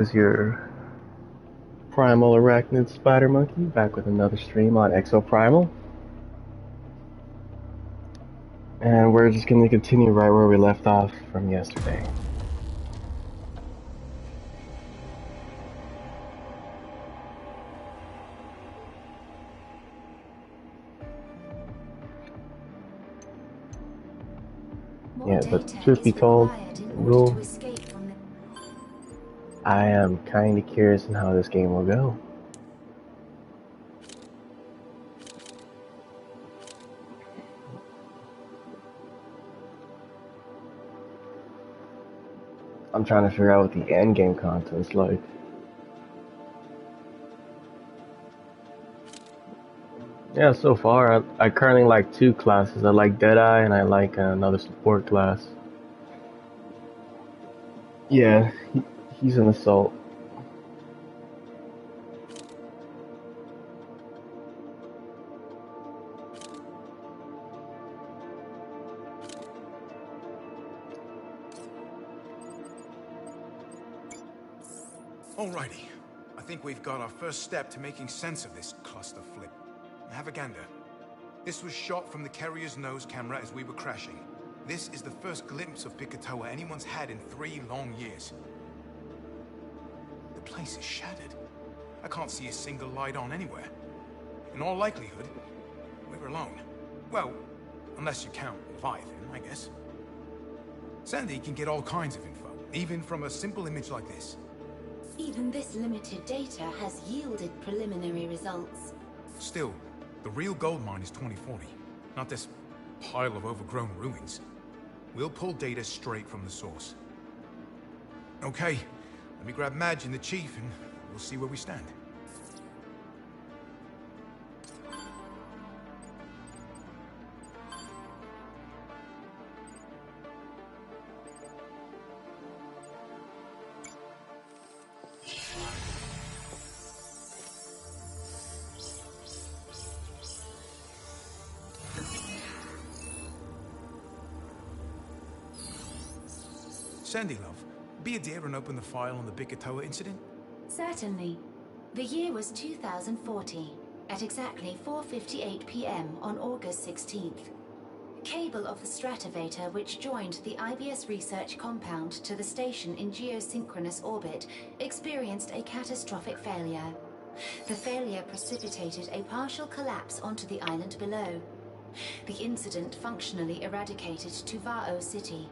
This is your primal arachnid SpiderMonkey back with another stream on Exoprimal. And we're just going to continue right where we left off from yesterday. Yeah, but truth be told, Rule, I am kind of curious on how this game will go. I'm trying to figure out what the end game content's like. Yeah, so far, I currently like two classes. I like Deadeye and I like another support class. Yeah, he's an assault. Alrighty, I think we've got our first step to making sense of this cluster flip. Have a gander. This was shot from the carrier's nose camera as we were crashing. This is the first glimpse of pt2 anyone's had in 3 long years. The place is shattered. I can't see a single light on anywhere. In all likelihood, we're alone. Well, unless you count Leviathan, I guess. Sandy can get all kinds of info, even from a simple image like this. Even this limited data has yielded preliminary results. Still, the real gold mine is 2040, not this pile of overgrown ruins. We'll pull data straight from the source. Okay, let me grab Madge and the Chief and we'll see where we stand. Sandy, love, be a dear and open the file on the pt2 incident. Certainly. The year was 2040, at exactly 4:58 p.m. on August 16th. A cable of the stratovator which joined the IBS research compound to the station in geosynchronous orbit experienced a catastrophic failure. The failure precipitated a partial collapse onto the island below. The incident functionally eradicated Tuvao City.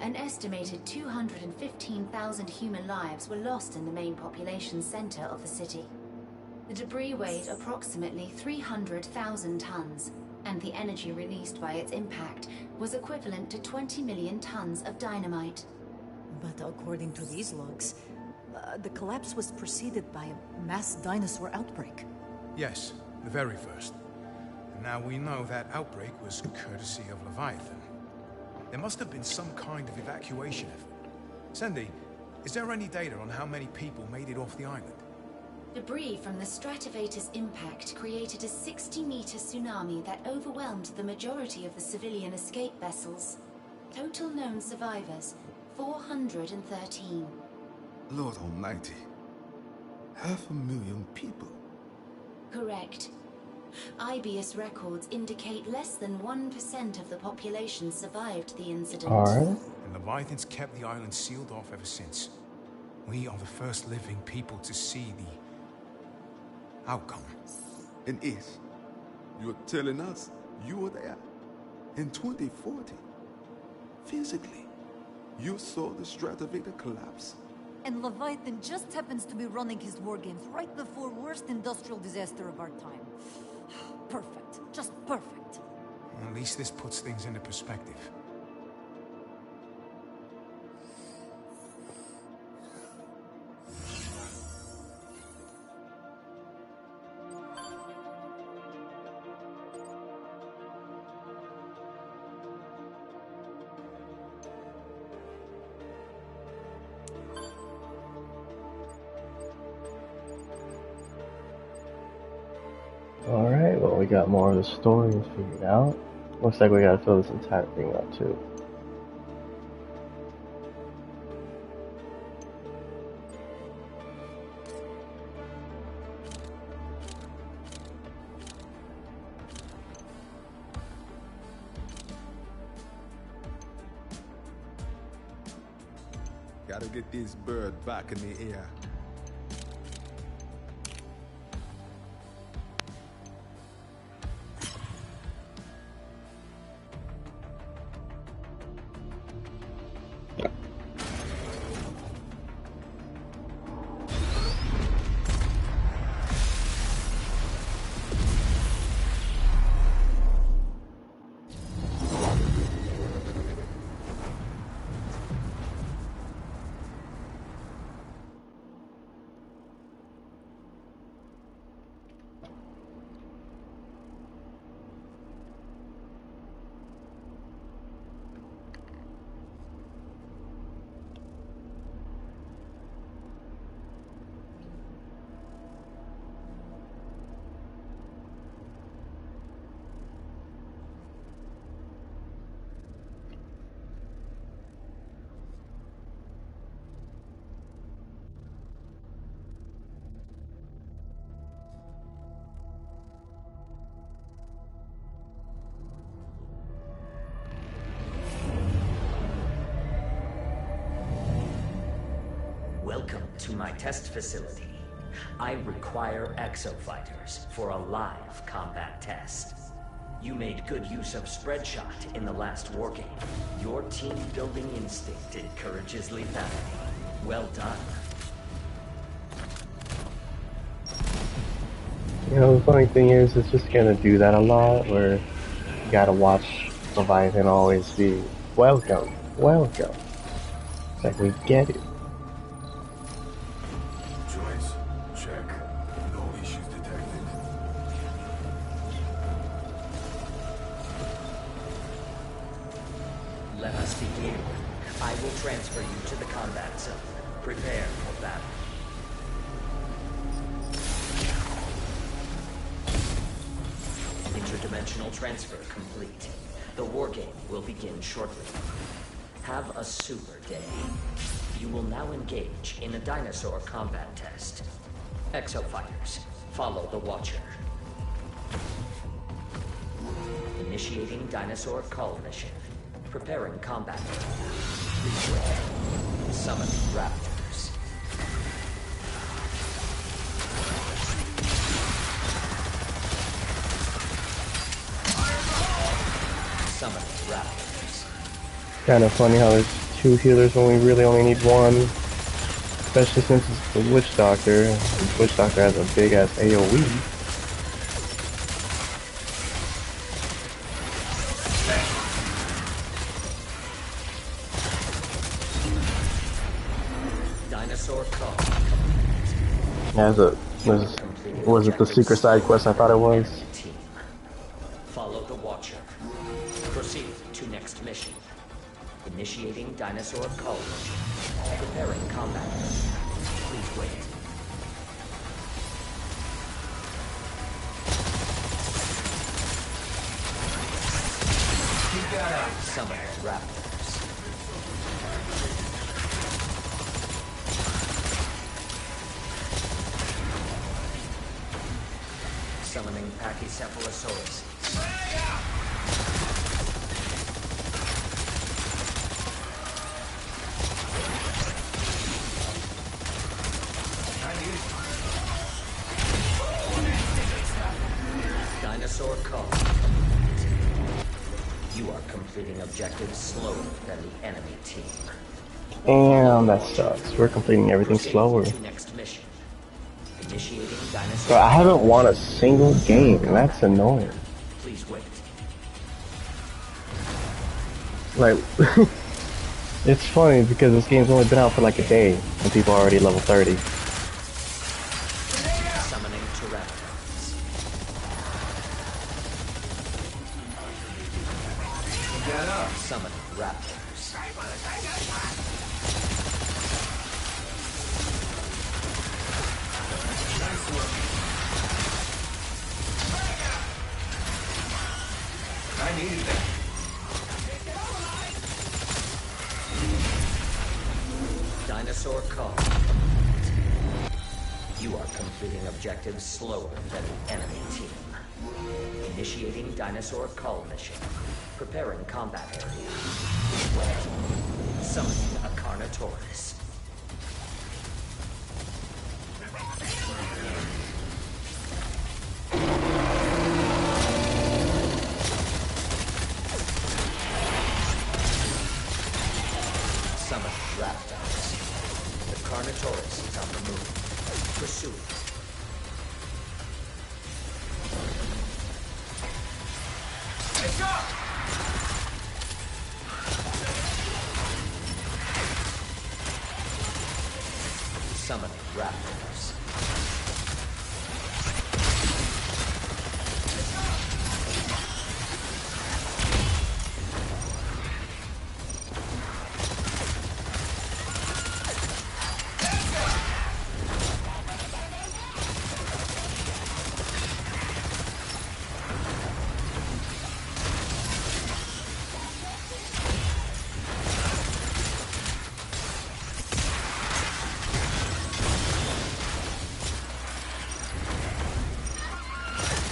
An estimated 215,000 human lives were lost in the main population center of the city. The debris weighed approximately 300,000 tons, and the energy released by its impact was equivalent to 20 million tons of dynamite. But according to these logs, the collapse was preceded by a mass dinosaur outbreak. Yes, the very first. And now we know that outbreak was courtesy of Leviathan. There must have been some kind of evacuation effort. Sandy, is there any data on how many people made it off the island? Debris from the stratovator's impact created a 60-meter tsunami that overwhelmed the majority of the civilian escape vessels. Total known survivors, 413. Lord Almighty. 500,000 people. Correct. IBS records indicate less than 1% of the population survived the incident. Alright. And Leviathan's kept the island sealed off ever since. We are the first living people to see the outcome. And Ish, you're telling us you were there in 2040. Physically, you saw the stratovator collapse. And Leviathan just happens to be running his war games right before worst industrial disaster of our time. Perfect. Just perfect. At least this puts things into perspective. Alright, well we got more of the story figured out. Looks like we gotta fill this entire thing up too. gotta get this bird back in the air. Welcome to my test facility. I require exofighters for a live combat test. You made good use of spreadshot in the last war game. Your team-building instinct encourages lethality. Well done. You know, the funny thing is, it's just gonna do that a lot, where you gotta watch Leviathan always be, welcome, welcome. It's like, we get it. Choice. Check. No issues detected. Let us begin. I will transfer you to the combat zone. Prepare for battle. Interdimensional transfer complete. The war game will begin shortly. Have a super day. You will now engage in a dinosaur combat test. Exofighters, follow the Watcher. Initiating dinosaur cull mission. Preparing combat. Please wait. Summoning raptors. Summoning raptors. Kind of funny how there's two healers when we really only need one. Especially since it's the Witch Doctor. The Witch Doctor has a big ass AoE. Dinosaur cull. Was it the secret side quest I thought it was? Team. Follow the Watcher. Proceed to next mission. Initiating dinosaur cull mission. Preparing combat. Please wait. Summoning raptors. Summoning Pachycephalosaurus. Dinosaur cull. You are completing objectives slower than the enemy team. Damn, that sucks. We're completing everything slower. To next mission. Initiating dinosaur. Bro, I haven't won a single game. That's annoying. Please wait. Like, it's funny because this game's only been out for like a day, and people are already level 30. Summoning Pteranodons. Summoning raptors. I needed that. Dinosaur cull. You are completing objectives slower than the enemy team. Initiating dinosaur cull mission. Preparing combat area. Summoning a Carnotaurus. on the move. Pursue it. It's up! Summoning raptors.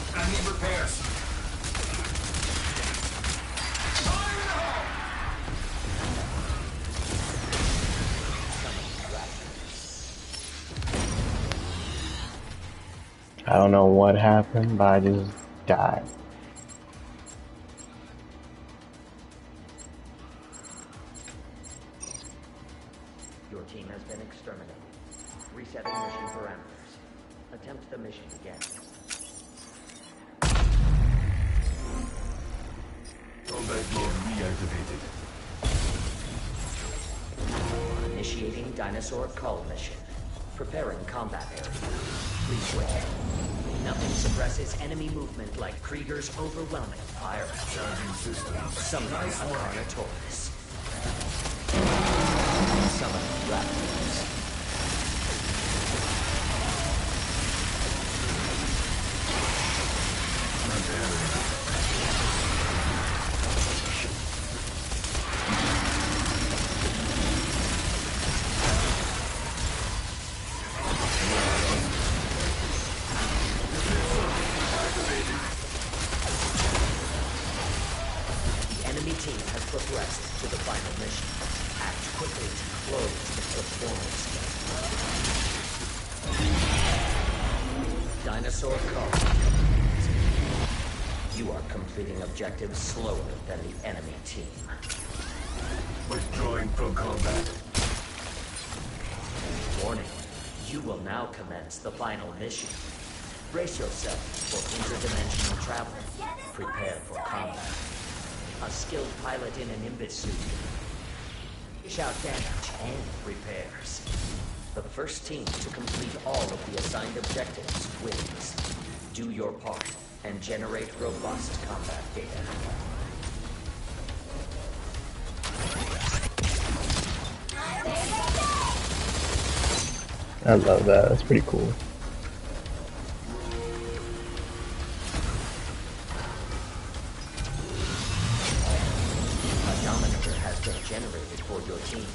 I need repairs. I don't know what happened, but I just died. Your team has been exterminated. Resetting mission parameters. Attempt the mission again. Combat mode reactivated. Initiating dinosaur cull mission. Preparing combat area. Please wait. Nothing suppresses enemy movement like Krieger's overwhelming fire. Charging system. Summoning a Carnotaurus. Summoning raptors. The enemy team has progressed to the final mission. Act quickly to close the performance gap. Dinosaur cull. You are completing objectives slower than the enemy team. Withdrawing from combat. Warning, you will now commence the final mission. Brace yourself for interdimensional travel. Prepare for combat. A skilled pilot in an Nimbus suit. Dish out damage and repairs. The first team to complete all of the assigned objectives wins. Do your part and generate robust combat data. I love that. That's pretty cool. A Dominator has been generated for your team.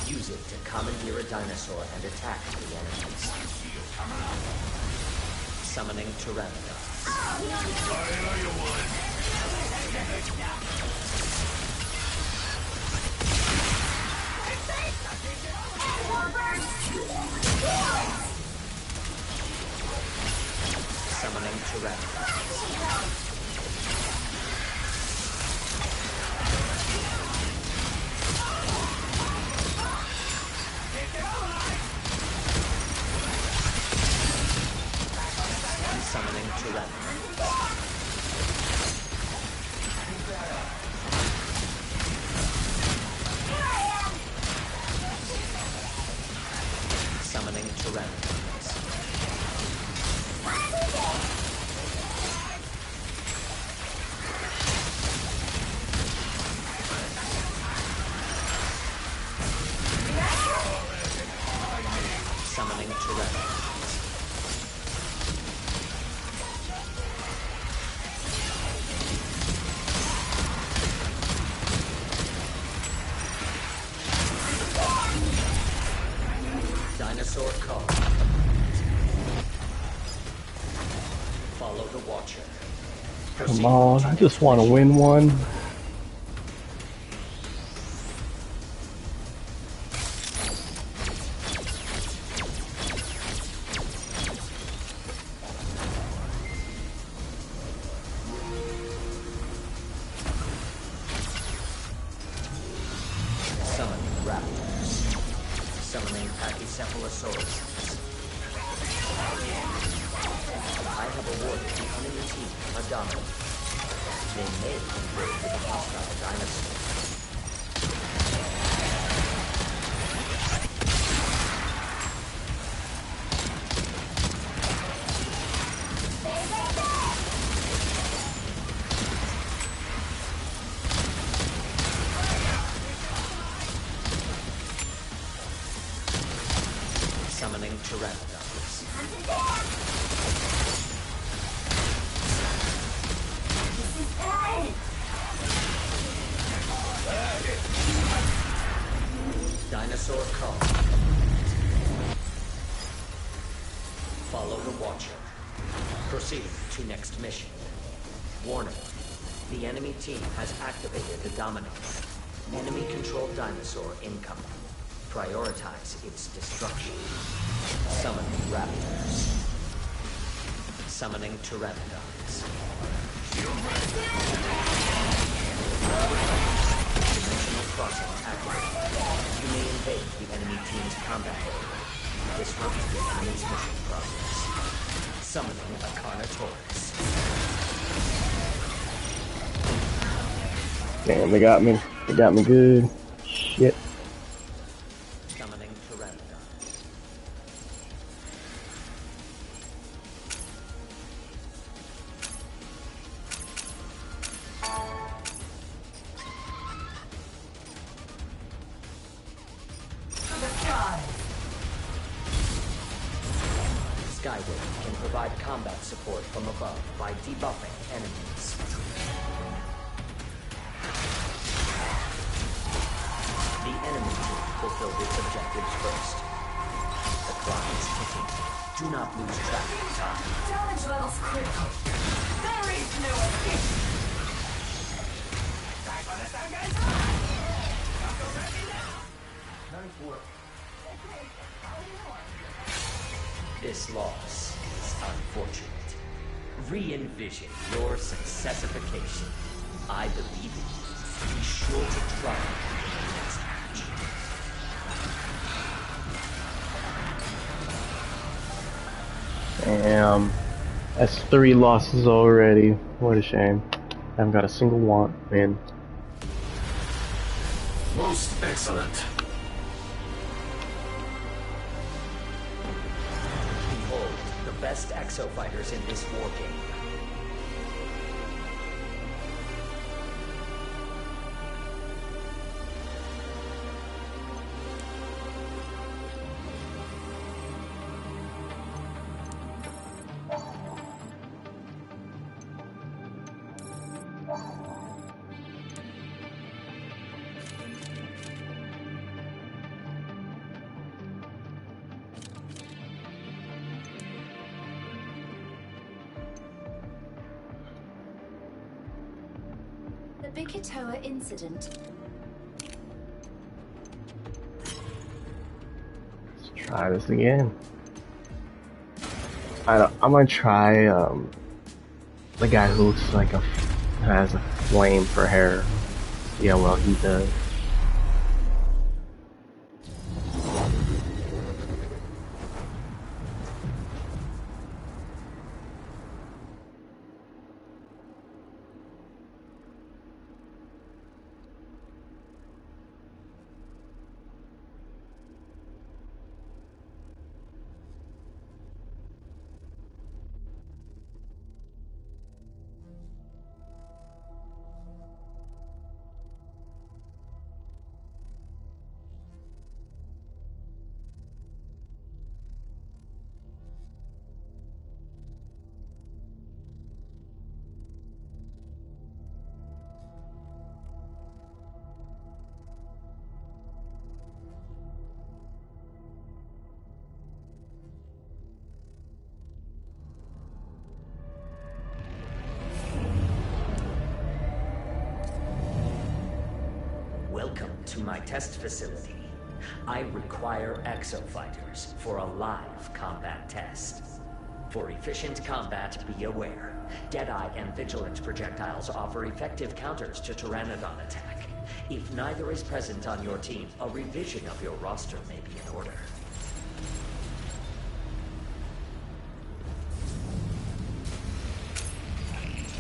Use it to commandeer a dinosaur and attack the enemies. Summoning Pteranodon. Summoning Pteranodon. Summoning Pteranodon. Summoning Pteranodons. Summoning Pteranodons. Dinosaur call. Follow the Watcher. Come on, I just want to win one. Summoning Raptors. Summoning Pachycephalosaurus. forces. I have awarded the enemy team a dominant. They may convert with a hostile dinosaur. Summoning Pteranodons. Dinosaur call. Follow the Watcher. Proceed to next mission. Warning. The enemy team has activated the Domino. Enemy-controlled dinosaur incoming. Prioritize its destruction. Summoning Raptors. Summoning Pteranodons. Dimensional crossing activated. You may invade the enemy team's combat area. Disrupt the enemy's mission progress. Summoning a Carnotaurus. Damn, they got me. They got me good. Shit. Summoning Pteranodons. Skyway can provide combat support from above by debuffing enemies. The enemy team fulfilled its objectives first. The clock is ticking. Do not lose track of time. Challenge level's critical. There is no escape. This loss is unfortunate. Re-envision your successification. I believe in you. Be sure to try in the next match. Damn. That's 3 losses already. What a shame. I haven't got a single win. Most excellent. Behold, the best exofighters in this war game. The Bikitoa incident. Let's try this again. I'm gonna try the guy who looks like has a flame for hair. Yeah, well he does. Welcome to my test facility. I require exofighters for a live combat test. For efficient combat, be aware. Deadeye and Vigilant projectiles offer effective counters to Pteranodon attack. If neither is present on your team, a revision of your roster may be in order.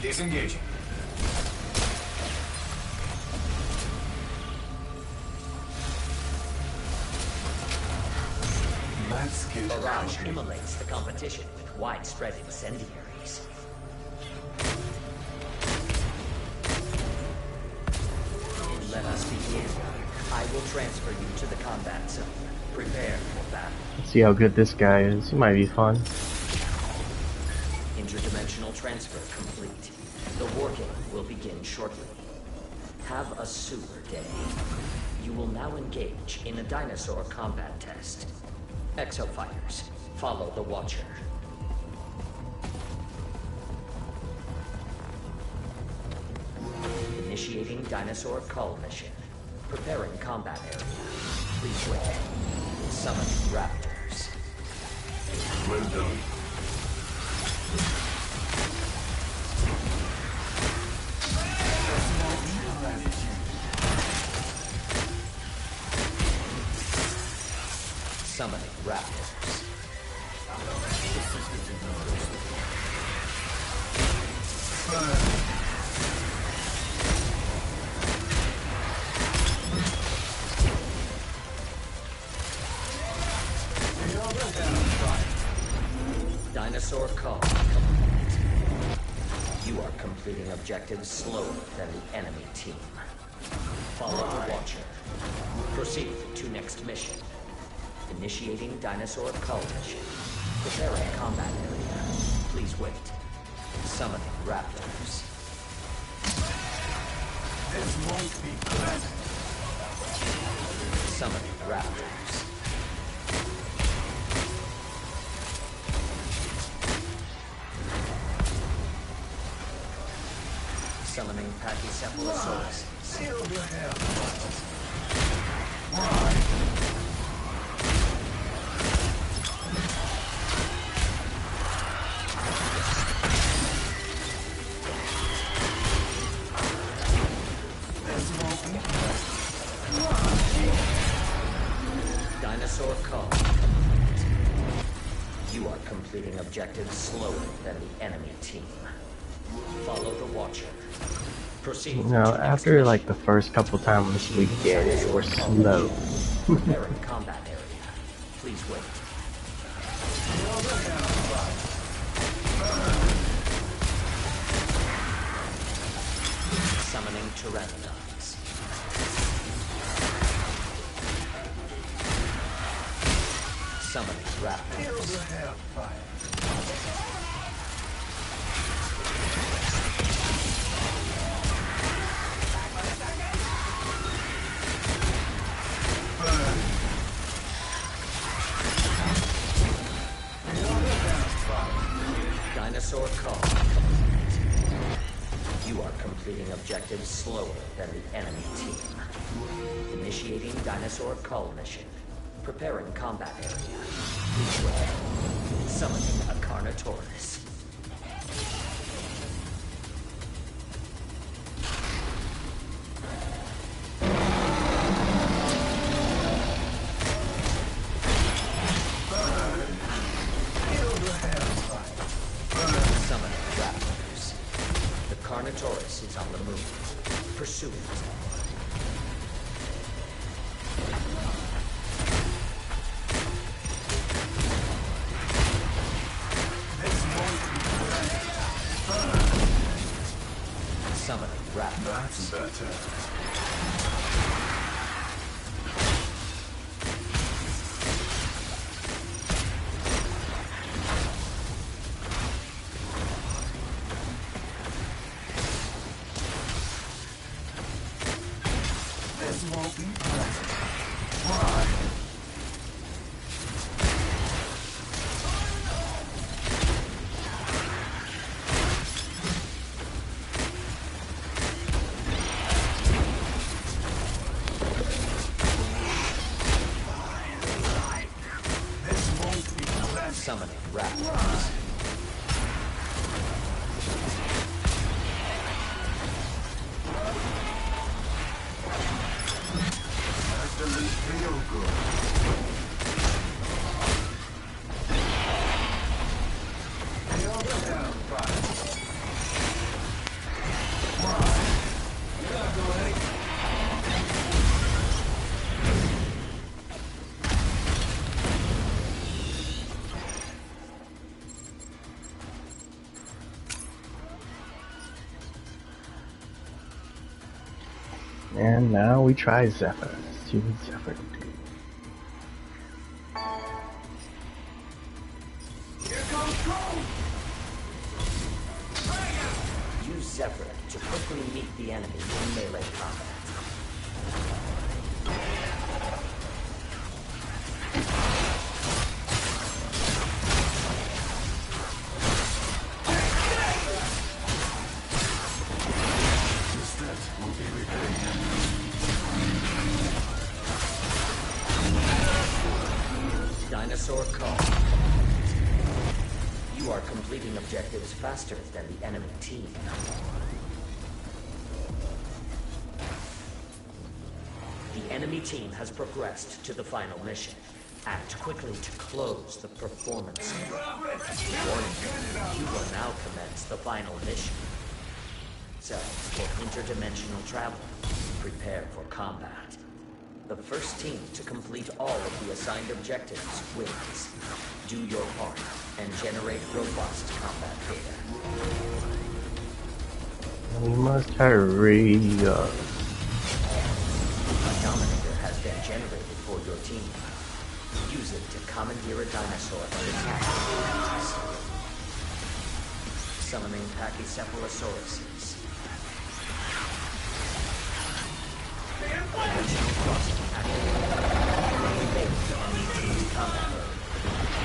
Disengaging. Let's get Barrage immolates the competition with widespread incendiaries. Let us begin. I will transfer you to the combat zone. Prepare for battle. Let's see how good this guy is. He might be fun. Interdimensional transfer complete. The war game will begin shortly. Have a super day. You will now engage in a dinosaur combat test. Exofighters, follow the Watcher. Initiating dinosaur cull mission. Preparing combat area. Please wait. Summoning raptors. well done. Summoning raptors. Dinosaur call complete. You are completing objectives slower than the enemy team. Follow the Watcher. Proceed to next mission. Initiating dinosaur cull mission. Preparing combat area. Please wait. Summoning raptors. This won't be pleasant. Summoning raptors. Summoning Pachycephalosaurus. Seal the hell. Dinosaur call. You are completing objectives slower than the enemy team. Follow the Watcher. Proceed. Now, to after next like the first couple times we get it, we're slow. Preparing combat area. Please wait. Summoning pteranodons. Summoning raptors. Dinosaur call. You are completing objectives slower than the enemy team. Initiating dinosaur cull mission. Preparing combat area. Please wait. Summoning a Carnotaurus. Summoning raptors. The Carnotaurus is on the move. Pursue it. Summoning raptors. That's better. This won't be pleasant. Why? This won't be pleasant. Summoning raptors. That doesn't feel good. Feel the hellfire. And now we try Zephyr. Let's see what Zephyr can do. Here comes Cole! Use Zephyr to quickly meet the enemy in melee combat. Dinosaur call. You are completing objectives faster than the enemy team. The enemy team has progressed to the final mission. Act quickly to close the performance. Warning, you will now commence the final mission. So, for interdimensional travel, prepare for combat. The first team to complete all of the assigned objectives wins. Do your part and generate robust combat data. We must hurry up. A Dominator has been generated for your team. Use it to commandeer a dinosaur and attack it. Summoning Pachycephalosauruses. Dimensional crossing activated. Invade the enemy team's combat area.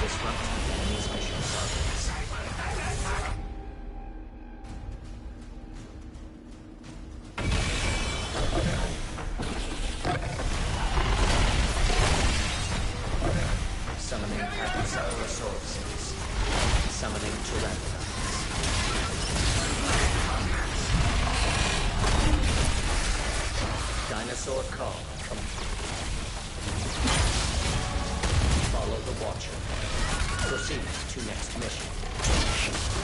Disrupt the enemy's mission targets. Summoning Pachycephalosauruses. Summoning Pteranodons. Dinosaur call complete. Follow the Watcher. Proceed to next mission.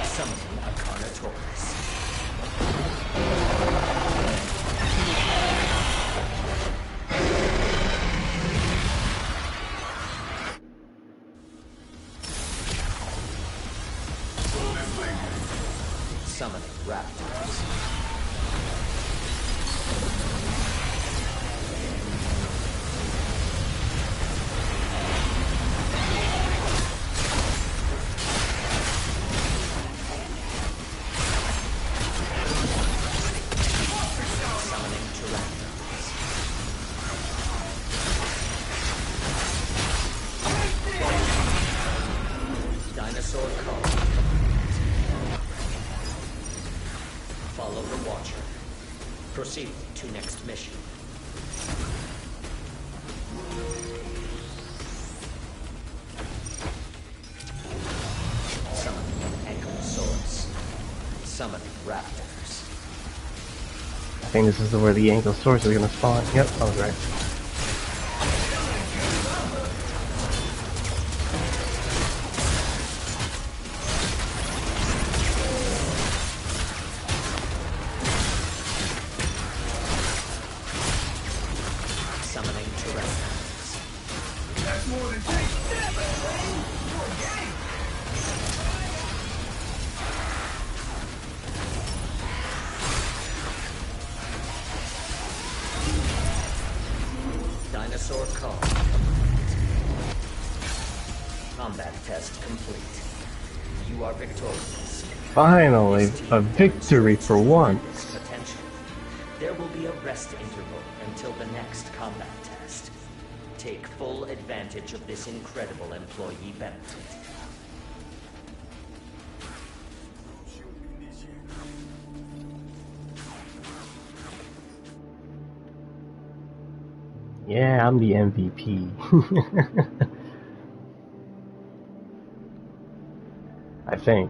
Summoning a Carnotaurus. Summoning Raptors. Summoning Pteranodons. Dinosaur call. Follow the Watcher. Proceed to next mission. Summoning Ankylosaurus. Summoning Raptors. I think this is where the Ankylosaurus is gonna spawn. Yep, I was right. Summoning Pteranodons. That's more than take. More game. Dinosaur call. Combat test complete. You are victorious. Finally, This team a victory for demonstrates once. potential. There will be a rest interval until the next combat test. Take full advantage of this incredible employee benefit. Yeah, I'm the MVP. I think.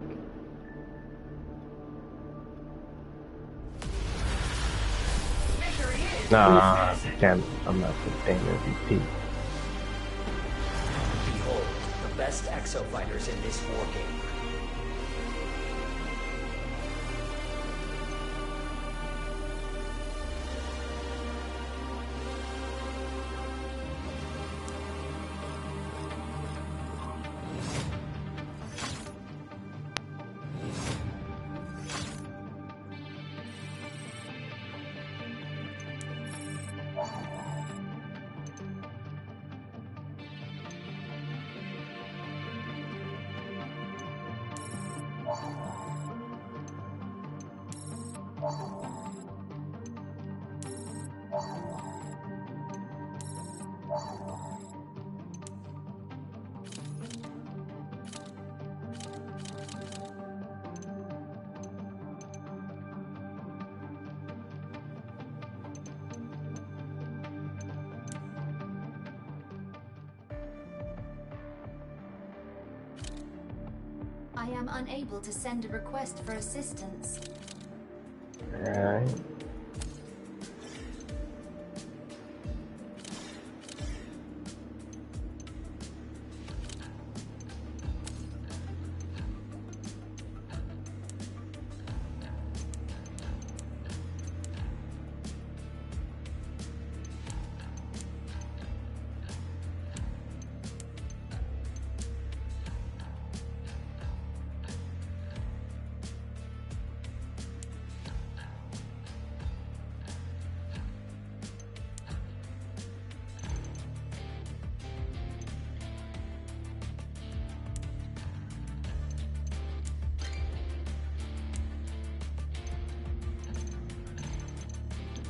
Victory is Nah, damn, I'm not the damn MVP. Behold, the best exofighters in this war game. I am unable to send a request for assistance. Alright.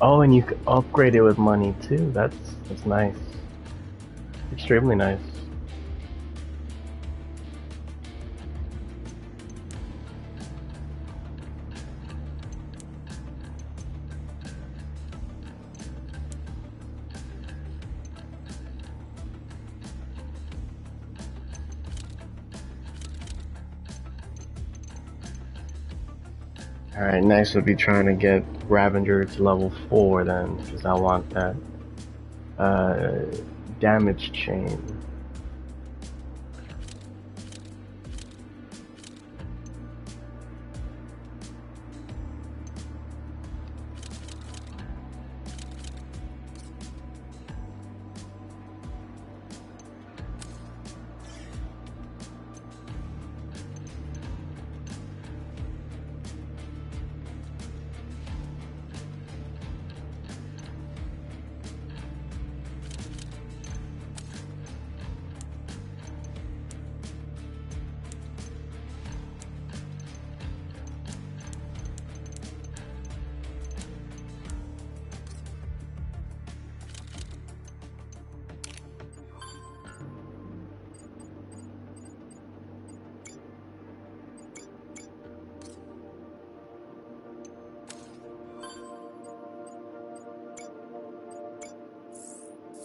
Oh, and you can upgrade it with money too. That's nice. Extremely nice. Alright, next we'll be trying to get Ravager to level 4 then, because I want that damage chain.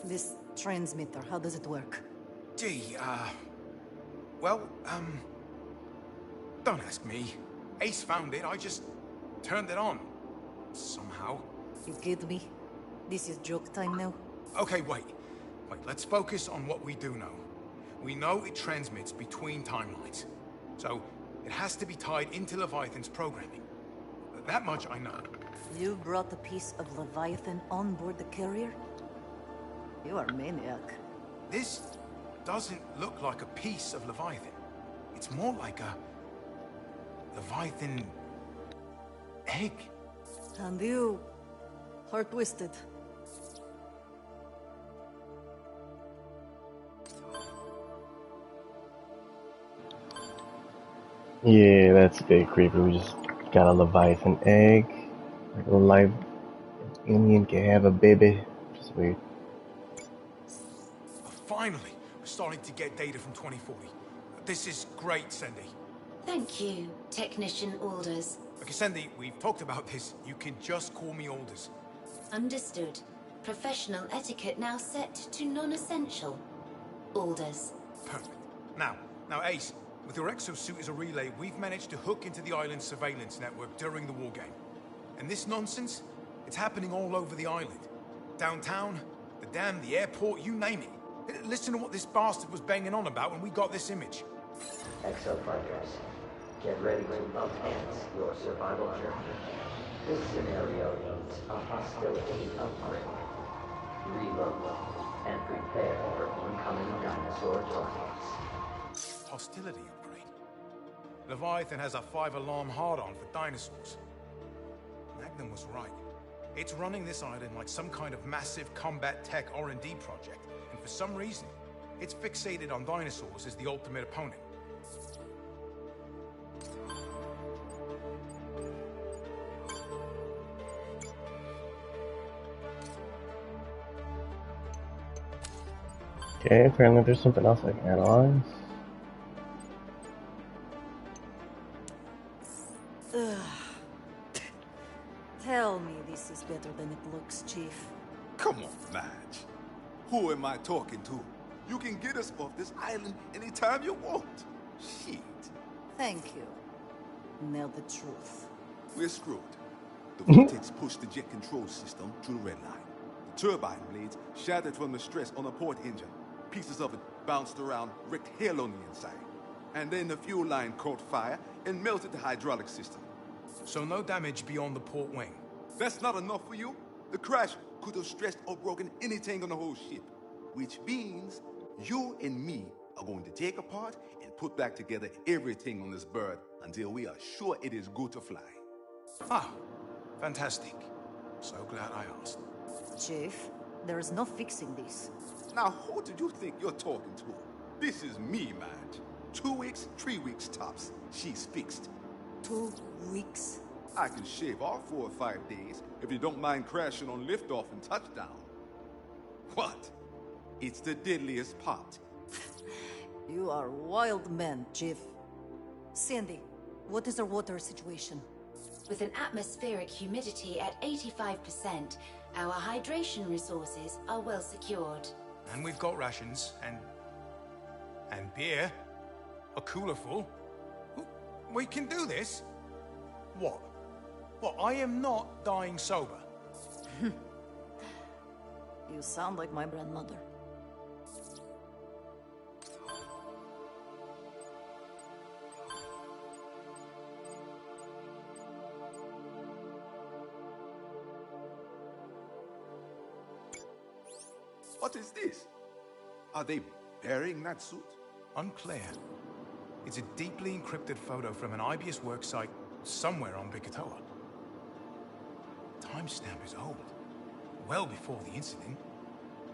This transmitter, how does it work? Gee, well, don't ask me. Ace found it, I just turned it on. Somehow. You kidding me? This is joke time now? Okay, wait, let's focus on what we do know. We know it transmits between timelines. So, it has to be tied into Leviathan's programming. That much I know. You brought a piece of Leviathan on board the carrier? You are a maniac. This doesn't look like a piece of Leviathan. It's more like a Leviathan egg. And you are twisted. Yeah, that's a bit creepy. We just got a Leviathan egg. Like a live Indian can have a baby. Just weird. Finally, we're starting to get data from 2040. This is great, Sandy. Thank you, Technician Alders. Okay, Sandy, we've talked about this. You can just call me Alders. Understood. Professional etiquette now set to non-essential. Alders. Perfect. Now, Ace, with your exosuit as a relay, we've managed to hook into the island's surveillance network during the war game. And this nonsense, it's happening all over the island. Downtown, the dam, the airport, you name it. Listen to what this bastard was banging on about when we got this image. Exofighters, get ready to enhance your survival journey. This scenario needs a hostility upgrade. Reload and prepare for incoming dinosaur targets. Hostility upgrade? Leviathan has a 5-alarm hard-on for dinosaurs. Magnum was right. It's running this island like some kind of massive combat tech R&D project. And for some reason, it's fixated on dinosaurs as the ultimate opponent. Okay, apparently there's something else I can analyze. Tell me this is better than it looks, Chief. Come on, Madge. Who am I talking to? You can get us off this island anytime you want. Shit. Thank you. Now the truth. We're screwed. The vortex pushed the jet control system through the red line. The turbine blades shattered from the stress on the port engine. Pieces of it bounced around, wrecked hell on the inside. And then the fuel line caught fire and melted the hydraulic system. So no damage beyond the port wing. That's not enough for you? The crash could have stressed or broken anything on the whole ship. Which means you and me are going to take apart and put back together everything on this bird until we are sure it is good to fly. Ah, fantastic. So glad I asked. Chief, there is no fixing this. Now, who did you think you're talking to? This is me, Madge. 2 weeks, 3 weeks tops. She's fixed. 2 weeks? I can shave off 4 or 5 days if you don't mind crashing on liftoff and touchdown. What? It's the deadliest part. You are wild man, Chief. Sandy, what is our water situation? With an atmospheric humidity at 85%, our hydration resources are well secured. And we've got rations, and beer. A cooler full. We can do this? What? What, I am not dying sober. You sound like my grandmother. What is this? Are they burying that suit? Unclear. It's a deeply encrypted photo from an IBS worksite somewhere on pt2. Timestamp is old. Well before the incident.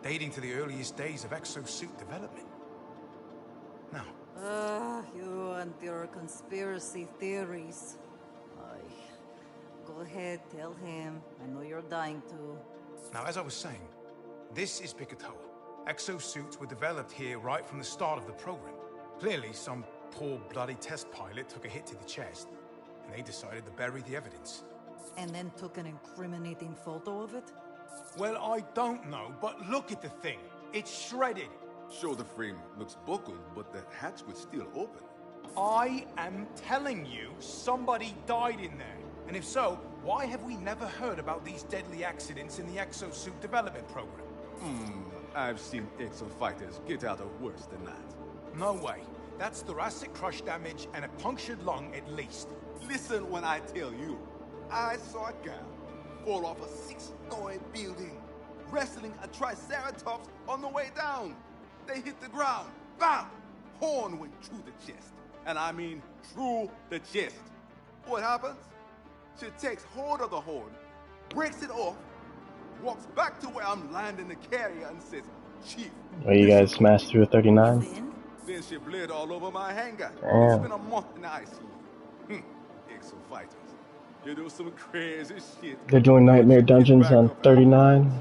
Dating to the earliest days of exosuit development. Now, You and your conspiracy theories. Go ahead, tell him. I know you're dying to. now, as I was saying, this is pt2. Exosuits were developed here right from the start of the program. Clearly, some poor bloody test pilot took a hit to the chest, and they decided to bury the evidence. And then took an incriminating photo of it? Well, I don't know, but look at the thing. It's shredded. Sure, the frame looks buckled, but the hatch was still open. I am telling you, somebody died in there. And if so, why have we never heard about these deadly accidents in the exosuit development program? I've seen exofighters get out of worse than that. No way. That's thoracic crush damage and a punctured lung at least. Listen when I tell you. I saw a guy fall off a 6-story building, wrestling a triceratops on the way down. They hit the ground. Bam! Horn went through the chest. And I mean through the chest. What happens? She takes hold of the horn, breaks it off, walks back to where I'm landing the carrier and says, "Chief." Oh, you guys smashed through a 39? Then she bled all over my hangar. Damn. Spent a month in the ICU. Exo-fighters. You do some crazy shit. They're doing Nightmare Dungeons on 39.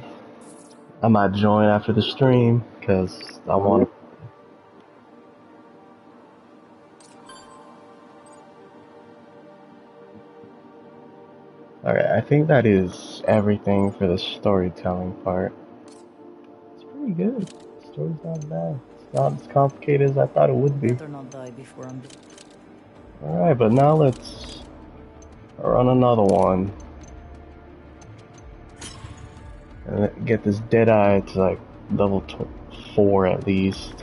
I might join after the stream, because I want to. Alright, I think that is everything for the storytelling part. It's pretty good. The story's not bad. It's not as complicated as I thought it would be. Better not die before I'm. Alright, but now let's run another one. And get this Deadeye to like level 4 at least.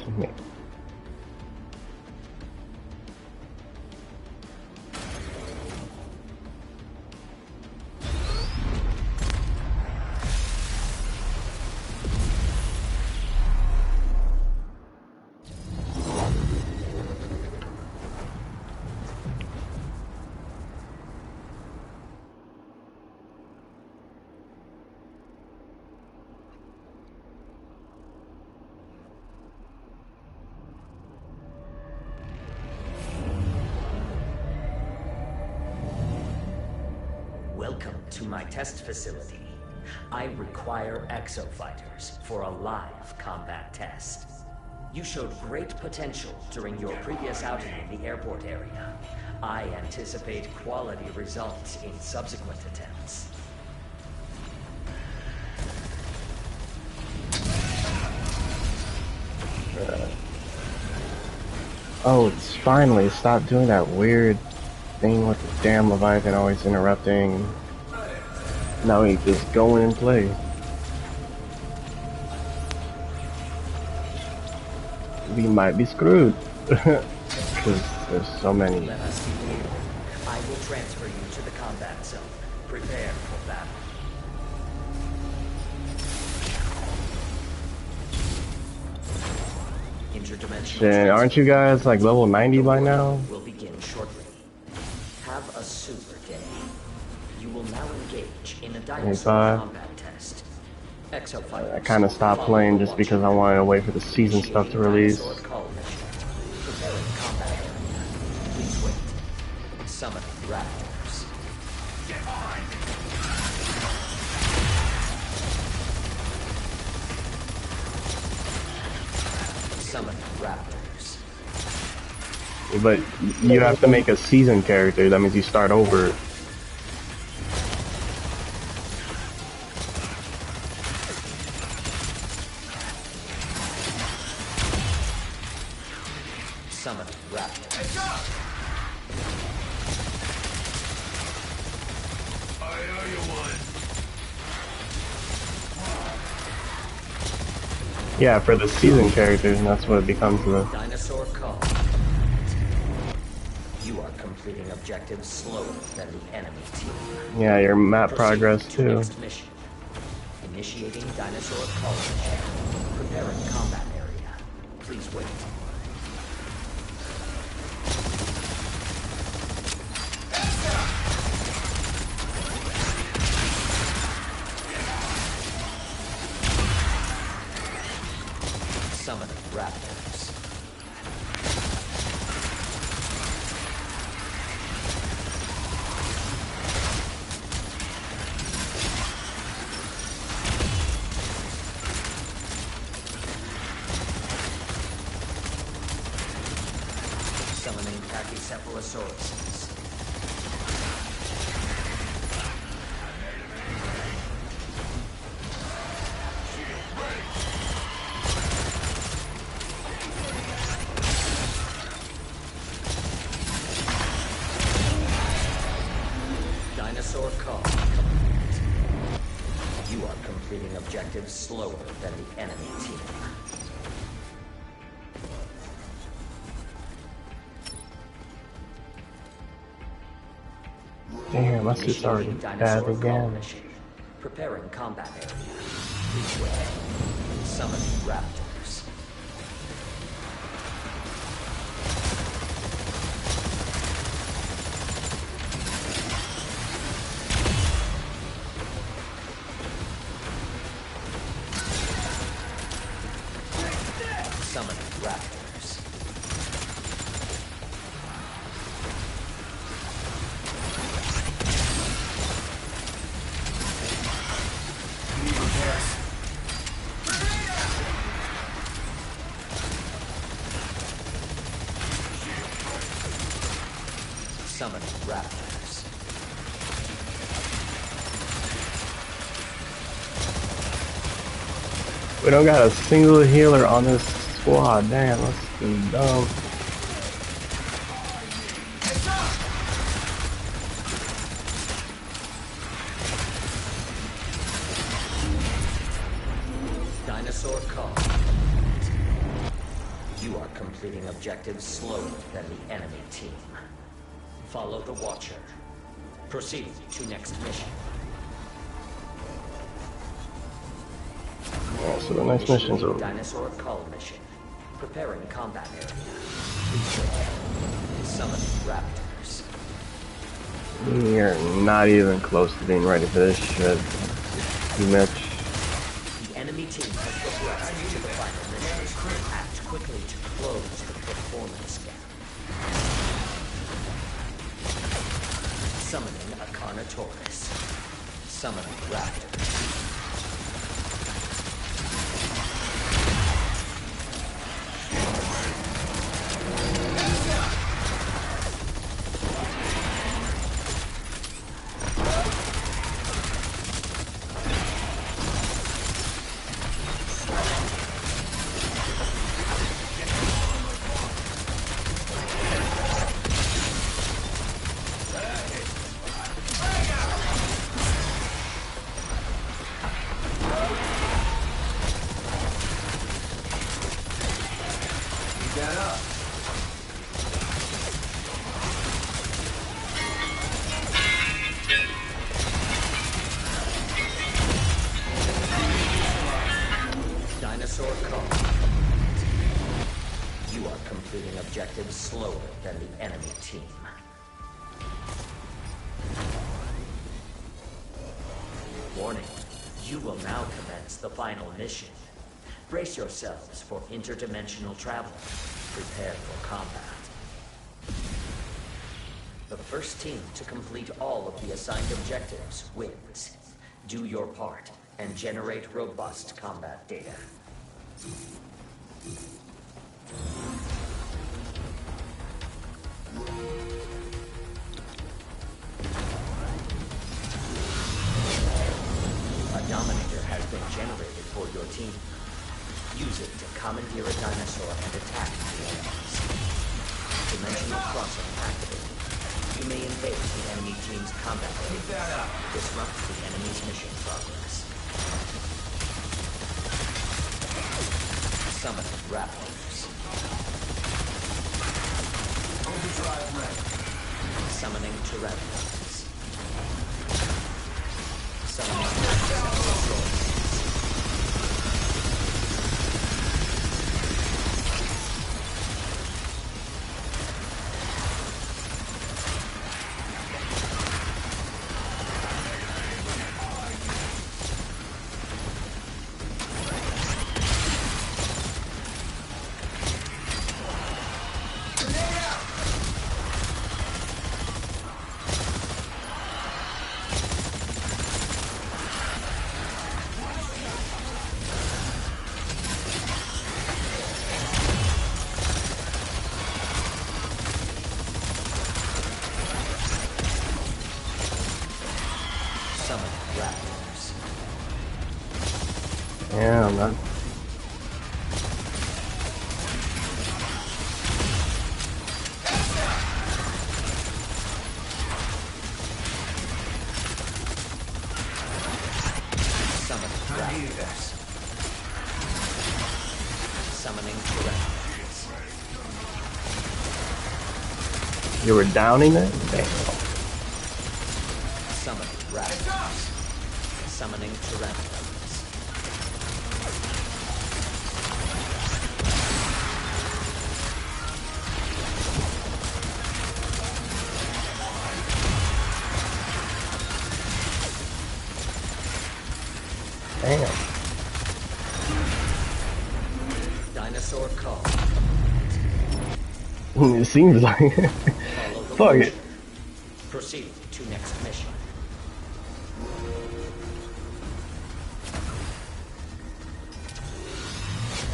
Welcome to my test facility. I require exofighters for a live combat test. You showed great potential during your previous outing in the airport area. I anticipate quality results in subsequent attempts. Oh, it's finally stop doing that weird thing with the damn Leviathan always interrupting. Now he just go in and play. We might be screwed. Because there's so many. Let us begin. I will transfer you to the combat zone. Prepare for battle. Interdimensional. Then aren't you guys like level 90 by now? Will begin shortly. Have a super day. You will now engage in a dinosaur combat test. Exofighters. I kind of stopped playing just because I wanted to wait for the season stuff to release. Preparing combat area. Please wait. Summoning raptors. Get behind me. Summoning raptors. But you have to make a season character. That means you start over. Summoning raptors. Heads up! I owe you one. Yeah, for the season characters, and that's what it becomes the. Dinosaur call. You are completing objectives slower than the enemy team. Yeah, your map Proceed progress to too. next mission. Initiating dinosaur call mission. Preparing combat area. Please wait. Summoning raptors. Summoning Pachycephalosauruses. Dinosaur call complete. You are completing objectives slower than the enemy team. Damn, my suit's already Initiating bad dinosaur call again. mission. Preparing combat area. Please wait. Summoning raptors. Summoning raptors. Summoning raptors. We don't got a single healer on this squad. Damn, that's dumb. Dinosaur call. You are completing objectives slower than the enemy team. Follow the Watcher. Proceed to next mission. Yeah, so the next mission's over. Dinosaur call mission. Preparing combat area. Please wait. Summoning raptors. You're not even close to being ready for this shit. Too much. The enemy team has progressed to the final mission. Act quickly to close the performance gap. Summoning a Carnotaurus. Summoning raptors. Dinosaur call. You are completing objectives slower than the enemy team. Warning, you will now commence the final mission. Brace yourselves for interdimensional travel. Prepare for combat. The first team to complete all of the assigned objectives wins. Do your part and generate robust combat data. A Dominator has been generated for your team. Use it to commandeer a dinosaur and attack the enemies. Dimensional crossing activated. You may invade the enemy team's combat area. Disrupt the enemy's mission progress. Summon Raptors. Overdrive ready. Summoning Pteranodons. Summoning Raptors. Yeah, I'm not. Summon Raptors. Summoning Pteranodons. You were downing it? Damn. Summon Raptors. Summoning Pteranodons. Damn. Dinosaur call. It seems like it. Follow the Fuck motion. it. Proceed to next mission.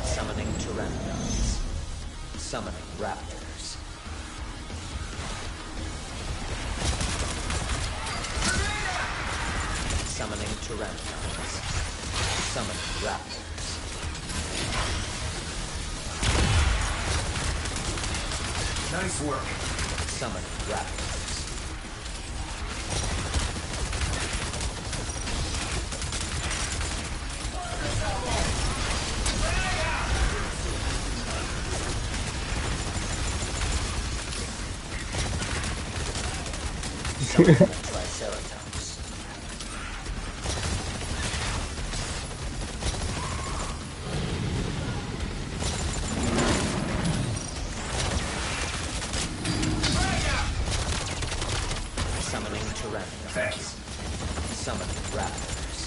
Summoning Pteranodons. Summoning Raptors. Summoning Pteranodons. Summoning Raptors. Nice work. Summoning Raptors. Summoning Triceratops. Summoning Pteranodons. Summoning Raptors.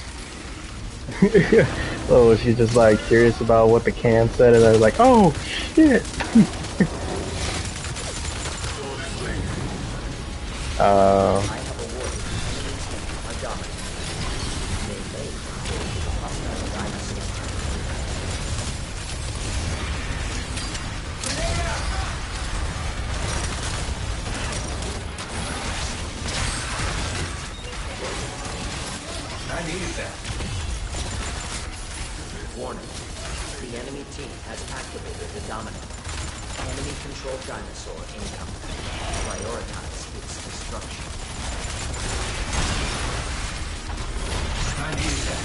Oh, she's just like curious about what the can said, and I was like, oh shit. I have awarded a dominant. They may hold the hostile dinosaur. I needed that. Warning. The enemy team has activated the dominant. Enemy-controlled dinosaur incoming. Prioritize its destruction. I needed that.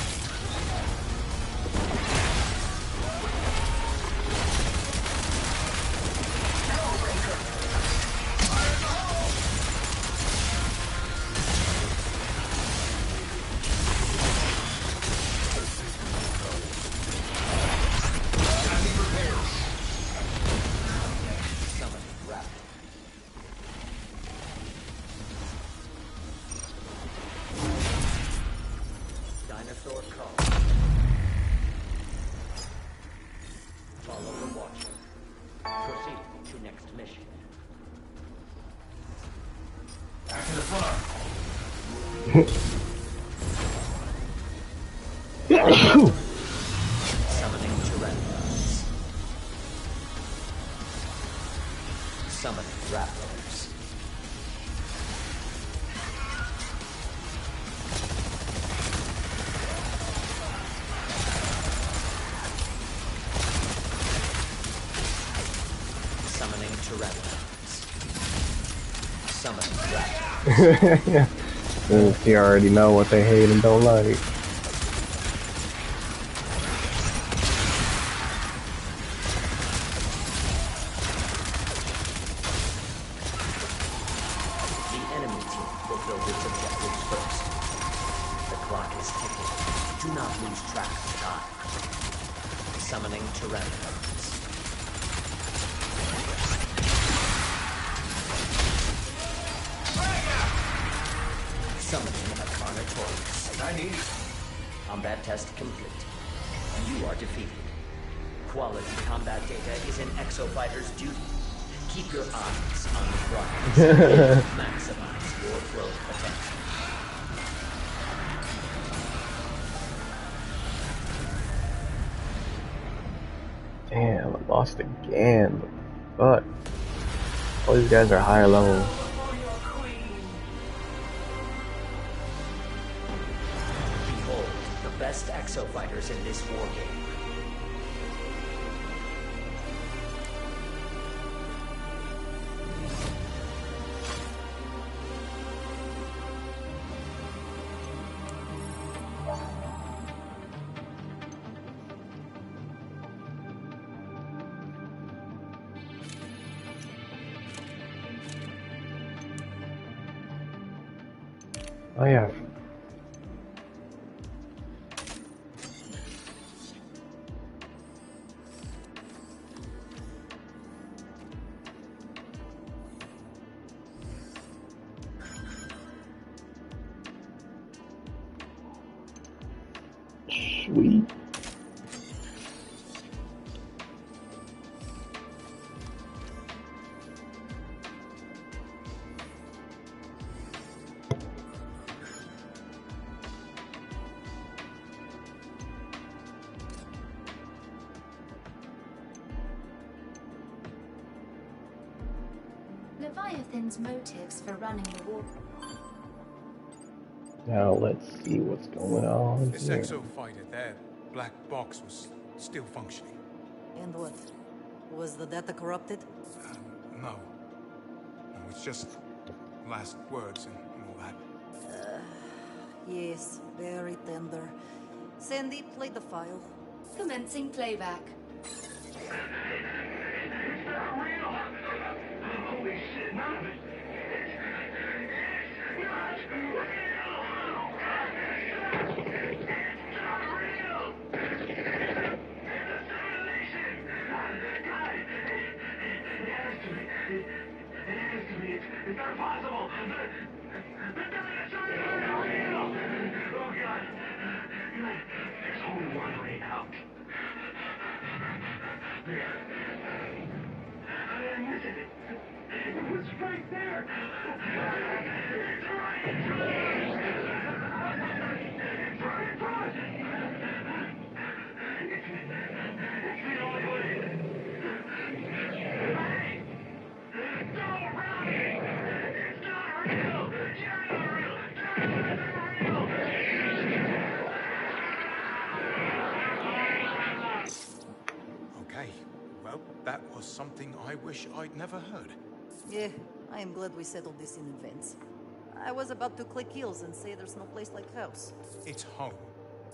Summoning Tyrannos. Summoning Raptors. Summoning Tyrannos. Summoning Raptors. Yeah. You already know what they hate and don't like. The enemy team fulfilled its objectives first. The clock is ticking. Do not lose track of time. Summoning Tyrannos. Summoning a Carnotaurus. I need Combat test complete. You are defeated. Quality combat data is an Exofighter's duty. Keep your eyes on the prize. Maximize your flow potential. Damn, I lost again. But all these guys are higher level. Behold, the best Exofighters in this war game. Oh yeah. Sweet. Leviathan's motives for running the war. Now let's see what's going on This here. Exofighter, their black box was still functioning. And what? Was the data corrupted? No. No, it's just last words and all that. Yes, very tender. Sandy, play the file. Commencing playback. Holy shit, none of it. It's not real. It's not real. It's a simulation. God, it has to be. It has to be. It's not possible. The dinosaurs are not real. Oh God. There's only one way out. I missed it. It was right there. It's right in front. It's right in front. It's the only way. Hey! Go around me! It's not real! You're not real! You're not real! Okay. Well, that was something I wish I'd never heard. Yeah, I am glad we settled this in advance. I was about to click heels and say there's no place like house. It's home.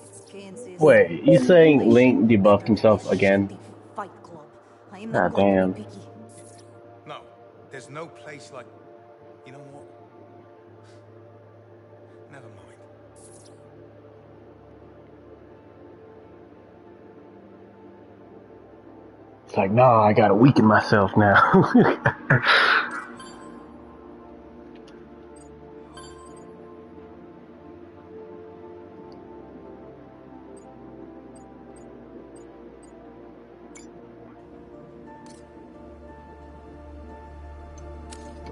It's Kansas. Wait, you saying Link debuffed himself again? Fight Club. I am God not going to damn. be picky. No, there's no place like... You know what? Never mind. It's like, nah, I gotta weaken myself now.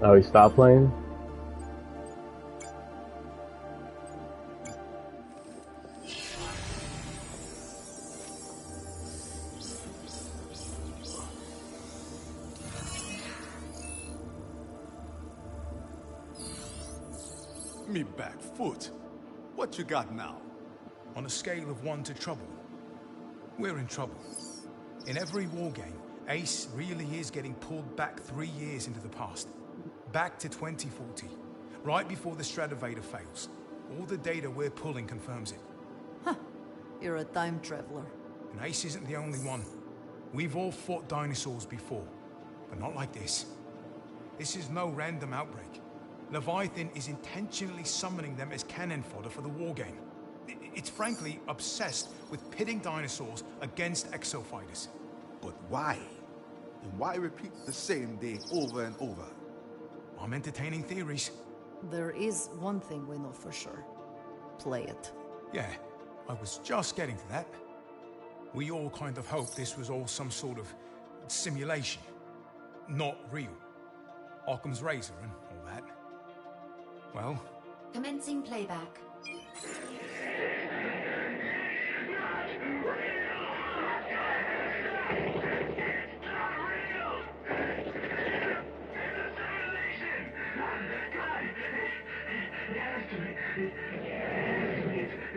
Oh, he stopped playing? me back, Foot. What you got now? On a scale of 1 to trouble, we're in trouble. In every wargame, Ace really is getting pulled back 3 years into the past. Back to 2040, right before the Stratovator fails. All the data we're pulling confirms it. Huh. You're a time traveler. And Ace isn't the only one. We've all fought dinosaurs before, but not like this. This is no random outbreak. Leviathan is intentionally summoning them as cannon fodder for the wargame. It's frankly obsessed with pitting dinosaurs against exofighters. But why? And why repeat the same day over and over? I'm entertaining theories. There is one thing we know for sure. Play it. Yeah, I was just getting to that. We all kind of hoped this was all some sort of simulation. Not real. Occam's razor and all that. Well... Commencing playback.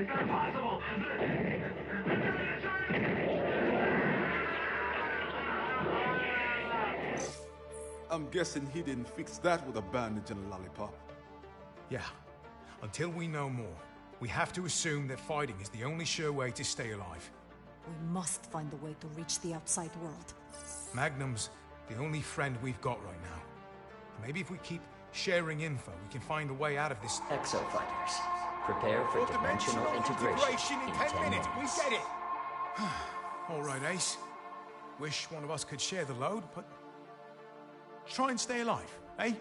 It's not possible. I'm guessing he didn't fix that with a bandage and a lollipop. Yeah. Until we know more, we have to assume that fighting is the only sure way to stay alive. We must find a way to reach the outside world. Magnum's the only friend we've got right now. Maybe if we keep sharing info, we can find a way out of this. Exofighters, prepare for dimensional integration in 10 minutes. We get it! All right, Ace. Wish one of us could share the load, but try and stay alive, eh?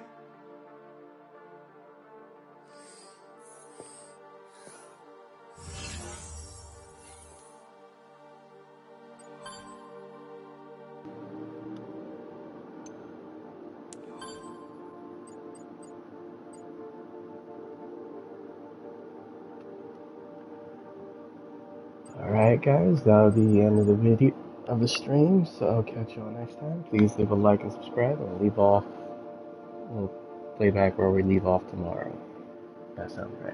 Alright guys, that'll be the end of the video of the stream, so I'll catch you all next time. Please leave a like and subscribe, and we'll play back where we leave off tomorrow. That sounds right.